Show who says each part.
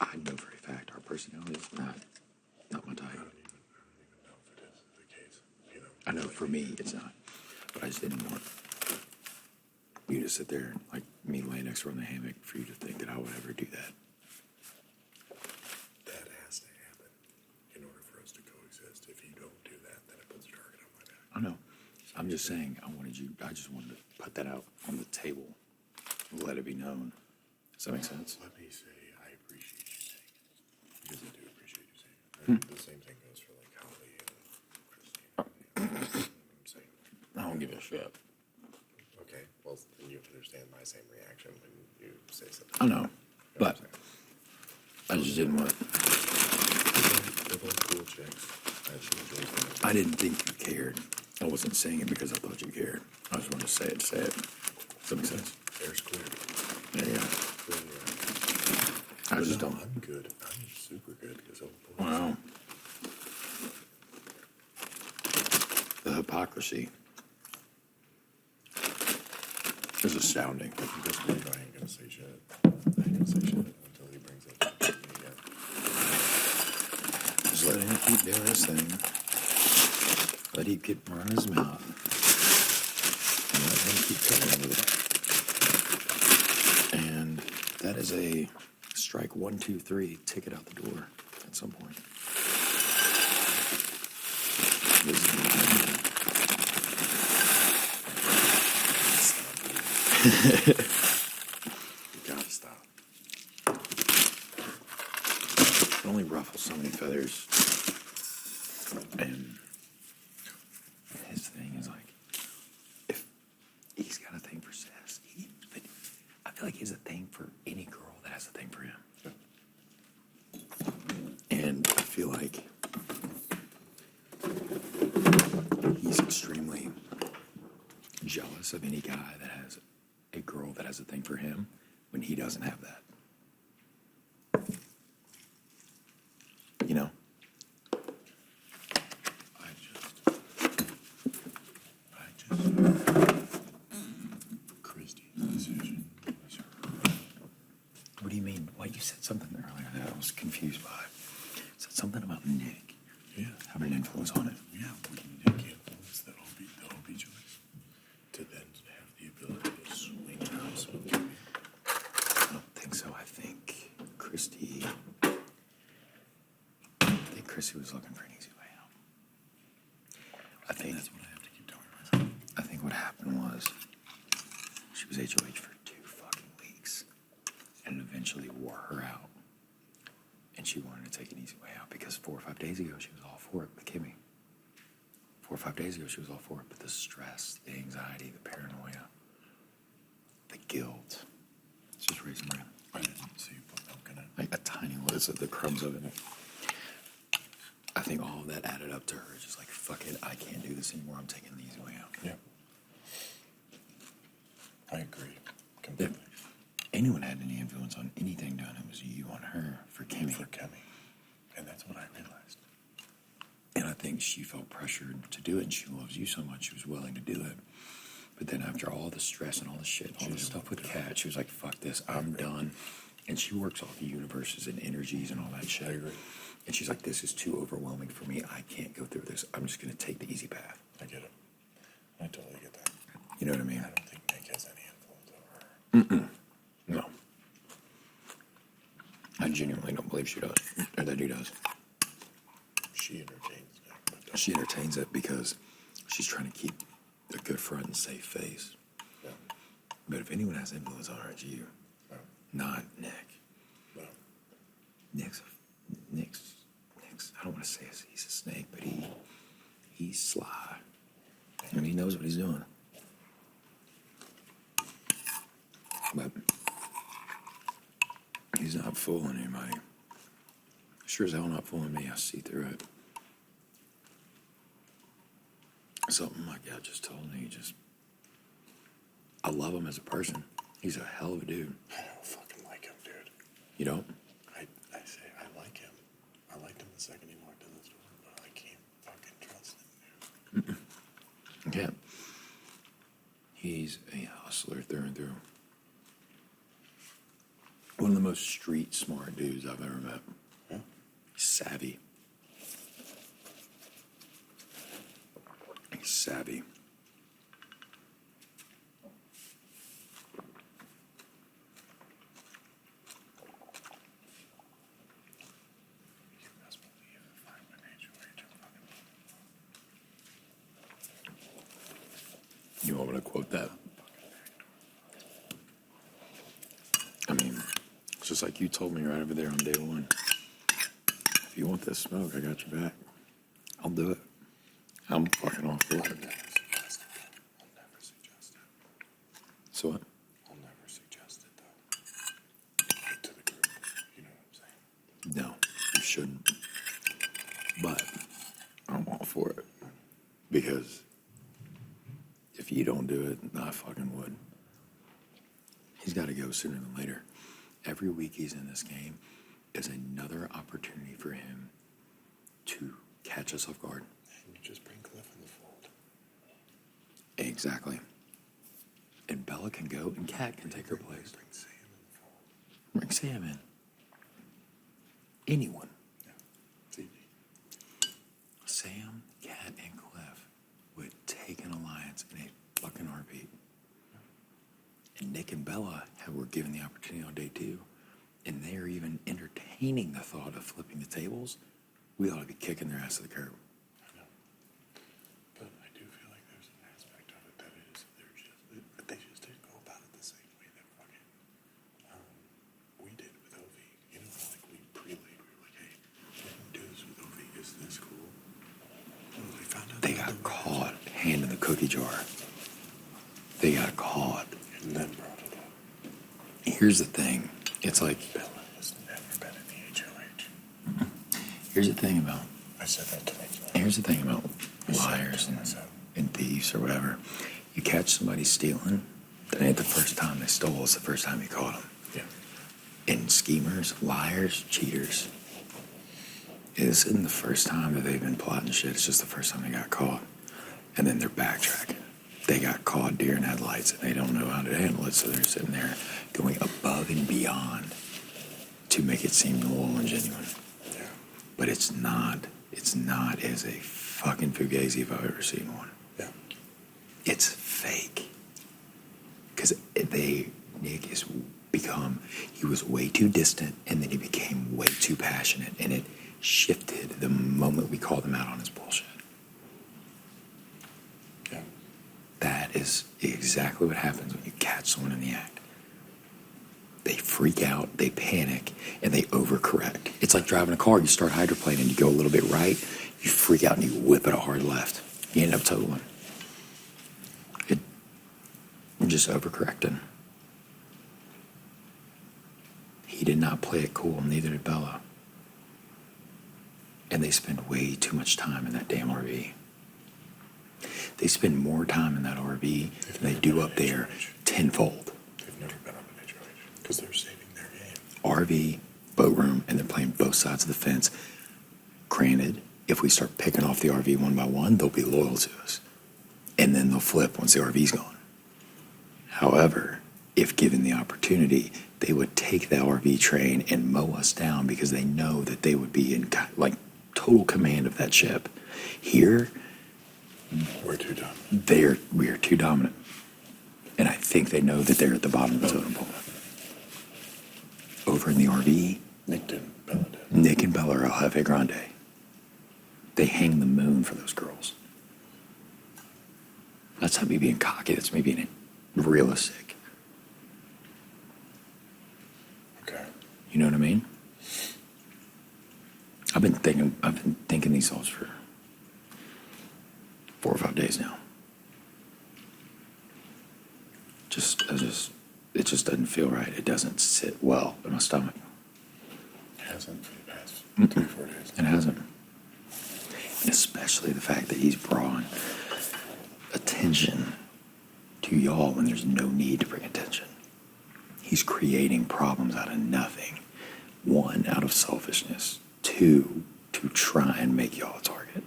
Speaker 1: I know for a fact our personality is not my type.
Speaker 2: I don't even know if it is the case. You know,
Speaker 1: I know for me it's not, but I just didn't want you to sit there like me laying next to her in the hammock for you to think that I would ever do that.
Speaker 2: that has to happen in order for us to coexist. If you don't do that, then it puts a target on my back.
Speaker 1: I know. I'm just saying I just wanted to put that out on the table and let it be known. Does that make sense?
Speaker 2: Let me say I appreciate you saying it. Because I do appreciate you saying it. The same thing goes for like Holly and Christy. I'm saying.
Speaker 1: I don't give a shit.
Speaker 2: Okay, well, then you understand my same reaction when you say something.
Speaker 1: I know,
Speaker 2: You know
Speaker 1: but
Speaker 2: what I'm
Speaker 1: I just didn't want.
Speaker 2: saying? They're both cool chicks. I actually enjoy them.
Speaker 1: I didn't think you cared. I wasn't saying it because I thought you cared. I just wanted to say it. Does that make sense?
Speaker 2: Air's clear.
Speaker 1: Yeah, yeah.
Speaker 2: Clearly right.
Speaker 1: I
Speaker 2: But
Speaker 1: just
Speaker 2: no,
Speaker 1: don't.
Speaker 2: I'm good. I'm super good because
Speaker 1: Wow. The hypocrisy is astounding.
Speaker 2: This one guy ain't gonna say shit. I ain't gonna say shit until he brings it up to me again.
Speaker 1: Just let him keep doing his thing. Let him keep running his mouth. And let him keep coming with it. And that is a strike 1, 2, 3 ticket out the door at some point.
Speaker 2: You gotta stop.
Speaker 1: It only ruffles so many feathers. And his thing is like, if he's got a thing for Sass, but I feel like he has a thing for any girl that has a thing for him. And I feel like he's extremely jealous of any guy that has a girl that has a thing for him when he doesn't have that. You know?
Speaker 2: I just, Christy's decision was her.
Speaker 1: What do you mean? Well, you said something earlier that I was confused by. You said something about Nick
Speaker 2: Yeah.
Speaker 1: having an influence on it.
Speaker 2: Yeah, we Nick influenced the Hobie choice to then have the ability to swing house with Kimmy.
Speaker 1: I don't think so. I think Christy was looking for an easy way out. I think
Speaker 2: That's what I have to keep telling myself.
Speaker 1: I think what happened was she was HOH for 2 fucking weeks, and it eventually wore her out. And she wanted to take an easy way out because 4 or 5 days ago she was all for it with Kimmy. 4 or 5 days ago she was all for it, but the stress, the anxiety, the paranoia, the guilt, it's just raising her.
Speaker 2: I didn't see you put milk in it.
Speaker 1: Like a tiny little, the crumbs of it. I think all of that added up to her, just like, fuck it, I can't do this anymore, I'm taking the easy way out.
Speaker 2: Yeah. I agree completely.
Speaker 1: If anyone had any influence on anything done, it was you on her for Kimmy.
Speaker 2: For Kimmy. And that's what I realized.
Speaker 1: And I think she felt pressured to do it, and she loves you so much, she was willing to do it. But then after all the stress and all the shit, all the stuff with Kat, she was like, fuck this, I'm done. And she works off the universes and energies and all that shit.
Speaker 2: I agree.
Speaker 1: And she's like, this is too overwhelming for me. I can't go through this. I'm just going to take the easy path.
Speaker 2: I get it. I totally get that.
Speaker 1: You know what I mean?
Speaker 2: I don't think Nick has any influence over her.
Speaker 1: No. I genuinely don't believe she does. Or that he does.
Speaker 2: She entertains Nick. But
Speaker 1: She entertains it because she's trying to keep a good front and safe face.
Speaker 2: no,
Speaker 1: But if anyone has influence on her, it's you.
Speaker 2: no,
Speaker 1: Not Nick.
Speaker 2: no.
Speaker 1: Nick's, I don't want to say he's a snake, but he's sly. And he knows what he's doing. But he's not fooling anybody. Sure as hell not fooling me. I see through it. Something my God just told me. I love him as a person. He's a hell of a dude.
Speaker 2: I don't fucking like him, dude.
Speaker 1: You don't?
Speaker 2: I say I like him. I liked him the second he walked in the store, but I can't fucking trust him, dude.
Speaker 1: Yeah. He's a hustler through and through. One of the most street smart dudes I've ever met.
Speaker 2: Yeah.
Speaker 1: He's savvy. He's savvy.
Speaker 2: You best believe if I went HOH, I'm fucking
Speaker 1: You want me to quote that? I mean, it's just like you told me right over there on day one. If you want this smoke, I got your back. I'll do it. I'm fucking all for it.
Speaker 2: I'll never suggest it. I'll never suggest it.
Speaker 1: So what?
Speaker 2: I'll never suggest it though. To the group, you know what I'm saying?
Speaker 1: No, you shouldn't. But I'm all for it. Because if you don't do it, I fucking would. He's got to go sooner than later. Every week he's in this game is another opportunity for him to catch us off guard.
Speaker 2: And you just bring Cliff in the fold.
Speaker 1: Exactly. And Bella can go and Kat can take her place.
Speaker 2: Bring Sam in the fold.
Speaker 1: Bring Sam in. Anyone.
Speaker 2: Yeah. It's easy.
Speaker 1: Sam, Kat, and Cliff would take an alliance in a fucking heartbeat. And Nick and Bella were given the opportunity on day 2, and they're even entertaining the thought of flipping the tables. We ought to be kicking their ass to the curb.
Speaker 2: I know. But I do feel like there's an aspect of it that is, they just didn't go about it the same way that fucking, we did with OV. You know, like we pre-laid, we were like, hey, we can do this with OV. Is this cool? And we found out
Speaker 1: They got caught, hand in the cookie jar. They got caught.
Speaker 2: and then brought it up.
Speaker 1: Here's the thing. It's like,
Speaker 2: Bella has never been in the HOH.
Speaker 1: here's the thing about,
Speaker 2: I said that to myself.
Speaker 1: here's the thing about
Speaker 2: I said it
Speaker 1: liars
Speaker 2: to myself.
Speaker 1: and thieves or whatever. You catch somebody stealing, that ain't the first time they stole, it's the first time you caught them.
Speaker 2: Yeah.
Speaker 1: And schemers, liars, cheaters, it isn't the first time that they've been plotting shit, it's just the first time they got caught. And then they're backtracking. They got caught deer in headlights and they don't know how to handle it, so they're sitting there going above and beyond to make it seem loyal and genuine.
Speaker 2: Yeah.
Speaker 1: But it's not as a fucking fugazi if I've ever seen one.
Speaker 2: Yeah.
Speaker 1: It's fake. Because Nick has he was way too distant and then he became way too passionate and it shifted the moment we called him out on his bullshit.
Speaker 2: Yeah.
Speaker 1: That is exactly what happens when you catch someone in the act. They freak out, they panic, and they overcorrect. It's like driving a car. You start hydroplaning, you go a little bit right, you freak out and you whip it a hard left. You end up totaling. You're just overcorrecting. He did not play it cool, neither did Bella. And they spend way too much time in that damn RV. They spend more time in that RV than they do up there tenfold.
Speaker 2: They've never been up in HOH because they're saving their game.
Speaker 1: RV, boat room, and they're playing both sides of the fence. Granted, if we start picking off the RV one by one, they'll be loyal to us. And then they'll flip once the RV's gone. However, if given the opportunity, they would take the RV train and mow us down because they know that they would be in like total command of that ship. Here,
Speaker 2: We're too dominant.
Speaker 1: we are too dominant. And I think they know that they're at the bottom of the totem pole. Over in the RV,
Speaker 2: Nick didn't. Bella did.
Speaker 1: Nick and Bella are El Jefe Grande. They hang the moon for those girls. That's not me being cocky, that's me being realistic.
Speaker 2: Okay.
Speaker 1: You know what I mean? I've been thinking these thoughts for 4 or 5 days now. It just doesn't feel right. It doesn't sit well in my stomach.
Speaker 2: It hasn't for the past 3 or 4 days.
Speaker 1: It hasn't. And especially the fact that he's brought attention to y'all when there's no need to bring attention. He's creating problems out of nothing. 1, out of selfishness. 2, to try and make y'all a target.